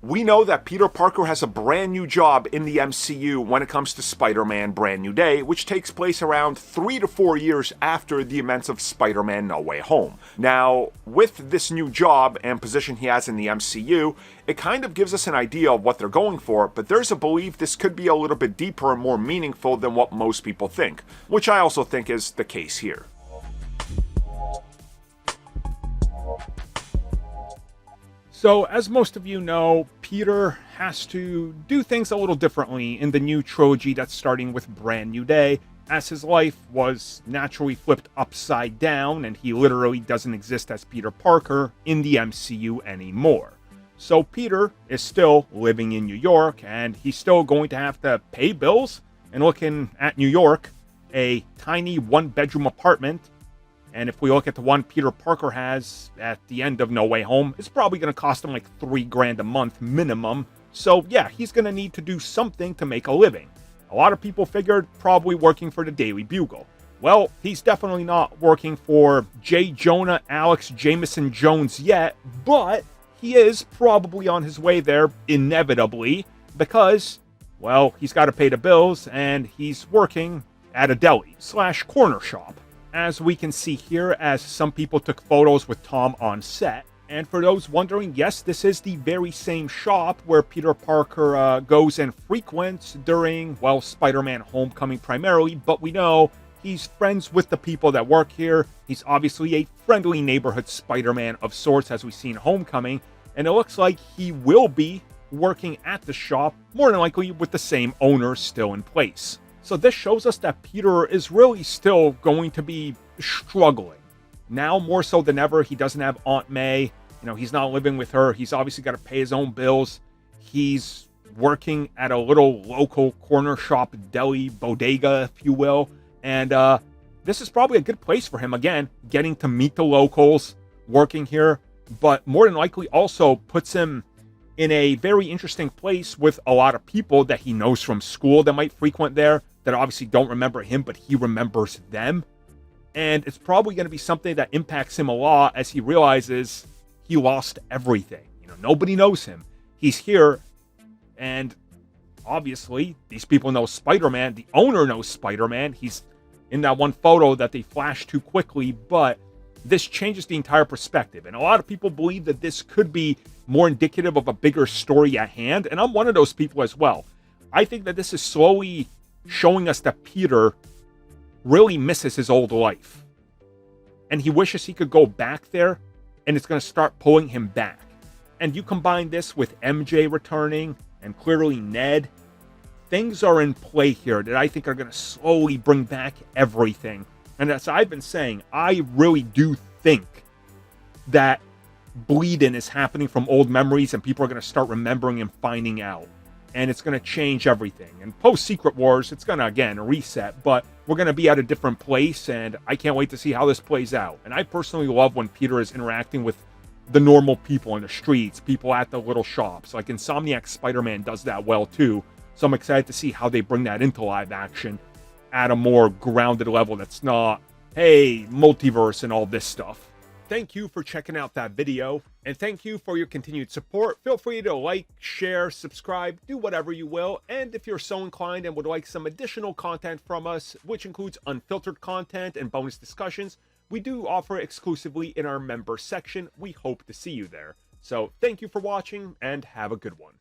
We know that Peter Parker has a brand new job in the MCU when it comes to Spider-Man Brand New Day, which takes place around 3 to 4 years after the events of Spider-Man No Way Home. Now, with this new job and position he has in the MCU, it kind of gives us an idea of what they're going for, but there's a belief this could be a little bit deeper and more meaningful than what most people think, which I also think is the case here. So, as most of you know, Peter has to do things a little differently in the new trilogy that's starting with Brand New Day, as his life was naturally flipped upside down and he literally doesn't exist as Peter Parker in the MCU anymore. So Peter is still living in New York, and he's still going to have to pay bills, and looking at New York, a tiny one-bedroom apartment. And if we look at the one Peter Parker has at the end of No Way Home, it's probably going to cost him like $3,000 a month minimum. So yeah, he's going to need to do something to make a living. A lot of people figured probably working for the Daily Bugle. Well, he's definitely not working for J. Jonah Alex Jameson Jones yet, but he is probably on his way there inevitably because, well, he's got to pay the bills and he's working at a deli/corner shop, as we can see here, as some people took photos with Tom on set. And for those wondering, yes, this is the very same shop where Peter Parker goes and frequents during, well, Spider-Man Homecoming primarily, but we know he's friends with the people that work here. He's obviously a friendly neighborhood Spider-Man of sorts, as we see in Homecoming, and it looks like he will be working at the shop, more than likely with the same owner still in place. So this shows us that Peter is really still going to be struggling. Now more so than ever, he doesn't have Aunt May. You know, he's not living with her. He's obviously got to pay his own bills. He's working at a little local corner shop, deli, bodega, if you will. And this is probably a good place for him, again, getting to meet the locals, working here. But more than likely also puts him in a very interesting place with a lot of people that he knows from school that might frequent there, that obviously don't remember him, but he remembers them. And it's probably going to be something that impacts him a lot as he realizes he lost everything. You know, nobody knows him. He's here, and obviously these people know Spider-Man. The owner knows Spider-Man. He's in that one photo that they flashed too quickly, but this changes the entire perspective. And a lot of people believe that this could be more indicative of a bigger story at hand, and I'm one of those people as well. I think that this is slowly showing us that Peter really misses his old life. And he wishes he could go back there, and it's going to start pulling him back. And you combine this with MJ returning, and clearly Ned, things are in play here that I think are going to slowly bring back everything. And as I've been saying, I really do think that bleed-in is happening from old memories, and people are going to start remembering and finding out. And it's going to change everything. And post-Secret Wars, it's going to, again, reset, but we're going to be at a different place, and I can't wait to see how this plays out. And I personally love when Peter is interacting with the normal people in the streets, people at the little shops. Like Insomniac Spider-Man does that well, too. So I'm excited to see how they bring that into live action at a more grounded level that's not, hey, multiverse and all this stuff. Thank you for checking out that video, and thank you for your continued support. Feel free to like, share, subscribe, do whatever you will, and if you're so inclined and would like some additional content from us, which includes unfiltered content and bonus discussions, we do offer exclusively in our member section. We hope to see you there. So thank you for watching, and have a good one.